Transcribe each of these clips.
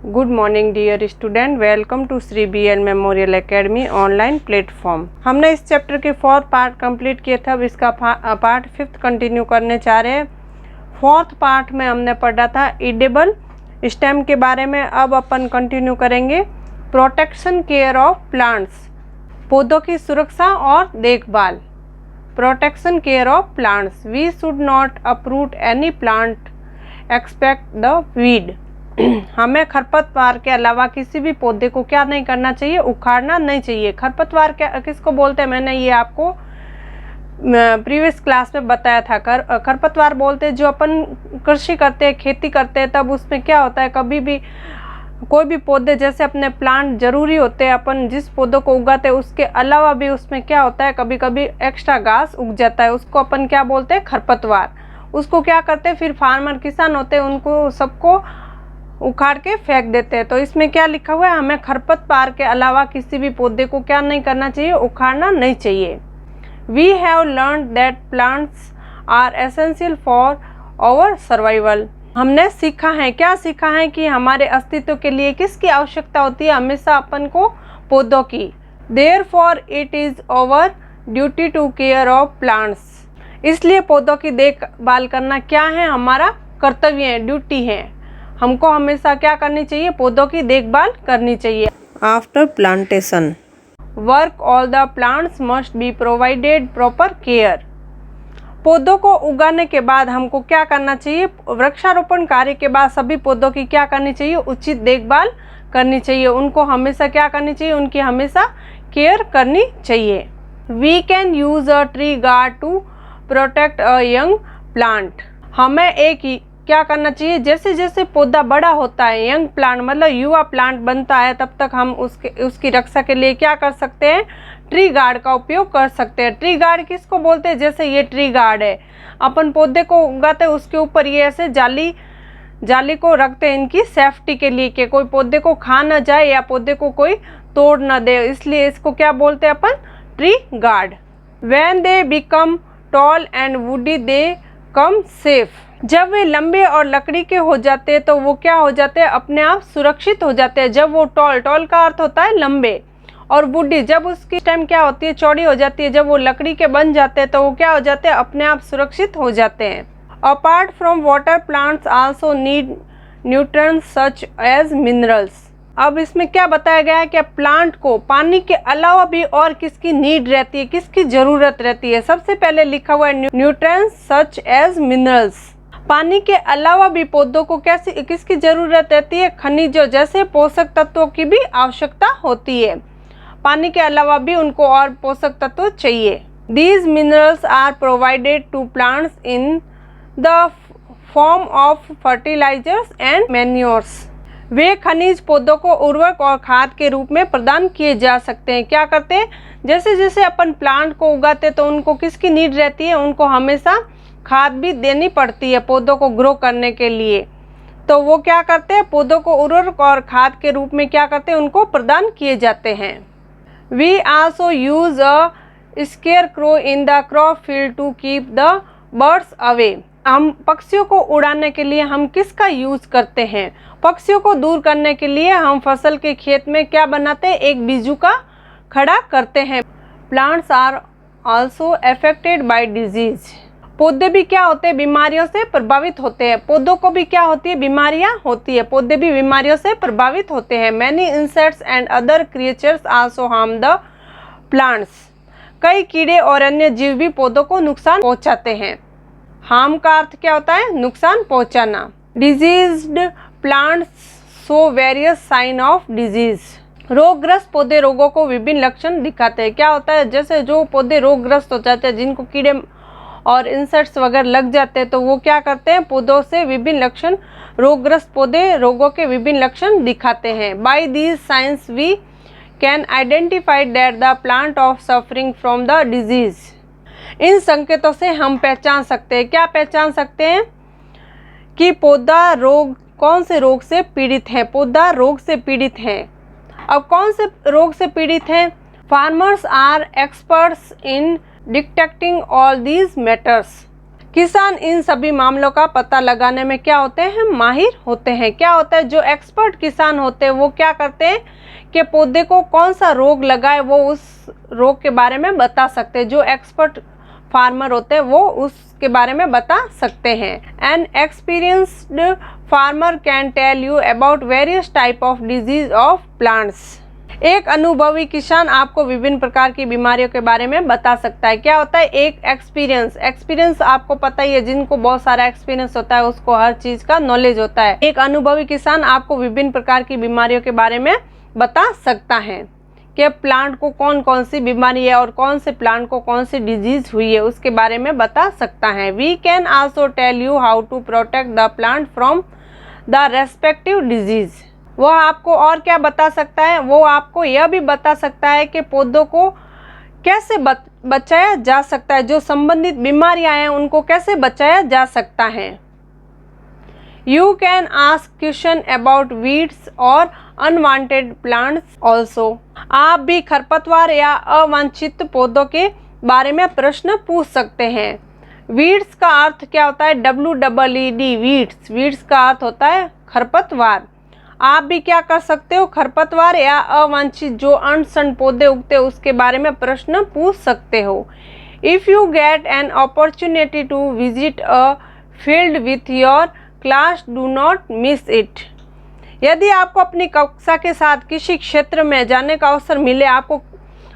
Good morning dear student, welcome to Shri BL memorial academy online platform. हमने इस chapter के 4th part complete किए थे। अब इसका पार्ट 5th कंटिन्यू करने जा रहे हैं। 4th पार्ट में हमने पढ़ा था एडिबल स्टेम के बारे में। अब अपन कंटिन्यू करेंगे प्रोटेक्शन केयर ऑफ प्लांट्स, पौधों की सुरक्षा और देखभाल। Protection care of plants, we should not uproot any plant expect the weed. हमें खरपतवार के अलावा किसी भी पौधे को क्या नहीं करना चाहिए, उखाड़ना नहीं चाहिए। खरपतवार क्या किसको बोलते हैं, मैंने ये आपको प्रीवियस क्लास में बताया था। खरपतवार बोलते हैं जो अपन कृषि करते हैं, खेती करते हैं, तब उसमें क्या होता है, कभी भी कोई भी पौधे जैसे अपने प्लांट जरूरी होते हैं, अपन जिस पौधों को उगाते हैं उसके अलावा भी उसमें क्या होता है, कभी कभी एक्स्ट्रा घास उग जाता है, उसको अपन क्या बोलते हैं, खरपतवार। उसको क्या करते हैं, फिर फार्मर किसान होते हैं, उनको सबको उखाड़ के फेंक देते हैं। तो इसमें क्या लिखा हुआ है, हमें खरपतवार के अलावा किसी भी पौधे को क्या नहीं करना चाहिए, उखाड़ना नहीं चाहिए। We have learn that plants are essential for our survival. हमने सीखा है, क्या सीखा है कि हमारे अस्तित्व के लिए किसकी आवश्यकता होती है, हमेशा अपन को पौधों की। Therefore it is our duty to care of plants. इसलिए पौधों की देखभाल करना क्या है, हमारा कर्तव्य है, ड्यूटी है। हमको हमेशा क्या करनी चाहिए, पौधों की देखभाल करनी चाहिए। After plantation work all the plants must be provided proper care. पौधों को उगाने के बाद हमको क्या करना चाहिए, वृक्षारोपण कार्य के बाद सभी पौधों की क्या करनी चाहिए, उचित देखभाल करनी चाहिए। उनको हमेशा क्या करनी चाहिए, उनकी हमेशा केयर करनी चाहिए। We can use a tree guard to protect a young plant. हमें एक क्या करना चाहिए, जैसे जैसे पौधा बड़ा होता है, यंग प्लांट मतलब युवा प्लांट बनता है, तब तक हम उसकी रक्षा के लिए क्या कर सकते हैं, ट्री गार्ड का उपयोग कर सकते हैं। ट्री गार्ड किसको बोलते हैं, जैसे ये ट्री गार्ड है, अपन पौधे को उगाते हैं, उसके ऊपर ये ऐसे जाली को रखते हैं इनकी सेफ्टी के लिए, कि कोई पौधे को खा ना जाए या पौधे को कोई तोड़ ना दे, इसलिए इसको क्या बोलते हैं अपन, tree guard. When they become tall and woody they come safe. जब वे लंबे और लकड़ी के हो जाते हैं तो वो क्या हो जाते हैं, अपने आप सुरक्षित हो जाते हैं। जब वो टॉल का अर्थ होता है लंबे, और वुडी जब उसकी स्टेम क्या होती है, चौड़ी हो जाती है, जब वो लकड़ी के बन जाते हैं तो वो क्या हो जाते हैं, अपने आप सुरक्षित हो जाते हैं। Apart from water plants also need nutrients such as minerals. अब इसमें क्या बताया गया है कि प्लांट को पानी के अलावा भी और किसकी नीड रहती है, किसकी जरूरत रहती है। सबसे पहले लिखा हुआ है न्यूट्रिएंट्स सच एज मिनरल्स। पानी के अलावा भी पौधों को किसकी जरूरत रहती है, खनिजों जैसे पोषक तत्वों की भी आवश्यकता होती है। पानी के अलावा भी उनको और पोषक तत्व चाहिए। These minerals are provided to plants in the form of fertilizers and manures. वे खनिज पौधों को उर्वरक और खाद के रूप में प्रदान किए जा सकते हैं। क्या करते हैं, जैसे जैसे अपन प्लांट को उगाते हैं तो उनको किसकी नीड रहती है, उनको हमेशा खाद भी देनी पड़ती है पौधों को ग्रो करने के लिए। तो वो क्या करते हैं, पौधों को उर्वरक और खाद के रूप में क्या करते हैं, उनको प्रदान किए जाते हैं। We also use a scarecrow in the crop field to keep the birds away. हम पक्षियों को उड़ाने के लिए हम किसका यूज करते हैं, पक्षियों को दूर करने के लिए हम फसल के खेत में क्या बनाते हैं, एक बीजू का खड़ा करते हैं। Plants are also affected by disease. पौधे भी क्या होते हैं, बीमारियों से प्रभावित होते हैं। पौधों को भी क्या होती है, बीमारियां होती है, पौधे भी बीमारियों से प्रभावित होते हैं। Many insects and other creatures also harm the plants. कई कीड़े और अन्य जीव भी पौधों को नुकसान पहुंचाते हैं। हार्म का अर्थ क्या होता है, नुकसान पहुंचाना। Diseased plants show various sign of disease. रोगग्रस्त पौधे रोगों को विभिन्न लक्षण दिखाते हैं। क्या होता है, जैसे जो पौधे रोगग्रस्त हो जाते हैं, जिनको कीड़े और इंसेक्ट्स वगैरह लग जाते हैं, तो वो क्या करते हैं, पौधों से विभिन्न लक्षण, रोगग्रस्त पौधे रोगों के विभिन्न लक्षण दिखाते हैं। By these signs we can identify that the plant of suffering from the disease. इन संकेतों से हम पहचान सकते हैं, क्या पहचान सकते हैं, कि पौधा रोग, कौन से रोग से पीड़ित है, पौधा रोग से पीड़ित है। अब कौन से रोग से पीड़ित है, farmers are experts in detecting all these matters. किसान इन सभी मामलों का पता लगाने में क्या होते हैं, माहिर होते हैं। क्या होता है, जो एक्सपर्ट किसान होते हैं वो क्या करते हैं कि पौधे को कौन सा रोग लगा है वो उस रोग के बारे में बता सकते हैं। जो एक्सपर्ट फार्मर होते हैं वो उसके बारे में बता सकते हैं। An experienced farmer can tell you about various type of disease of plants. एक अनुभवी किसान आपको विभिन्न प्रकार की बीमारियों के बारे में बता सकता है। क्या होता है, एक एक्सपीरियंस आपको पता ही है, जिनको बहुत सारा एक्सपीरियंस होता है उसको हर चीज का नॉलेज होता है। एक अनुभवी किसान आपको विभिन्न प्रकार की बीमारियों के बारे में बता सकता है कि प्लांट को कौन कौन सी बीमारी है और कौन से प्लांट को कौन सी डिजीज हुई है उसके बारे में बता सकता है। We can also tell you how to protect the plant from the respective disease. वो आपको और क्या बता सकता है, वो आपको यह भी बता सकता है कि पौधों को कैसे बचाया जा सकता है, जो संबंधित बीमारियां हैं उनको कैसे बचाया जा सकता है। You can ask question about weeds और अनवांटेड प्लांट्स ऑल्सो। आप भी खरपतवार या अवांछित पौधों के बारे में प्रश्न पूछ सकते हैं। वीड्स का अर्थ क्या होता है, WEED, वीड्स का अर्थ होता है खरपतवार। आप भी क्या कर सकते हो, खरपतवार या अवांछित जो अनसन पौधे उगते हैं उसके बारे में प्रश्न पूछ सकते हो। If you get an opportunity to visit a field with your class, do not miss it. यदि आपको अपनी कक्षा के साथ किसी क्षेत्र में जाने का अवसर मिले, आपको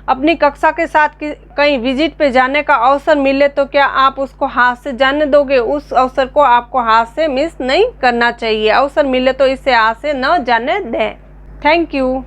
अपनी कक्षा के साथ कहीं विजिट पे जाने का अवसर मिले, तो क्या आप उसको हाथ से जाने दोगे? उस अवसर को आपको हाथ से मिस नहीं करना चाहिए। अवसर मिले तो इसे हाथ से न जाने दें। Thank you.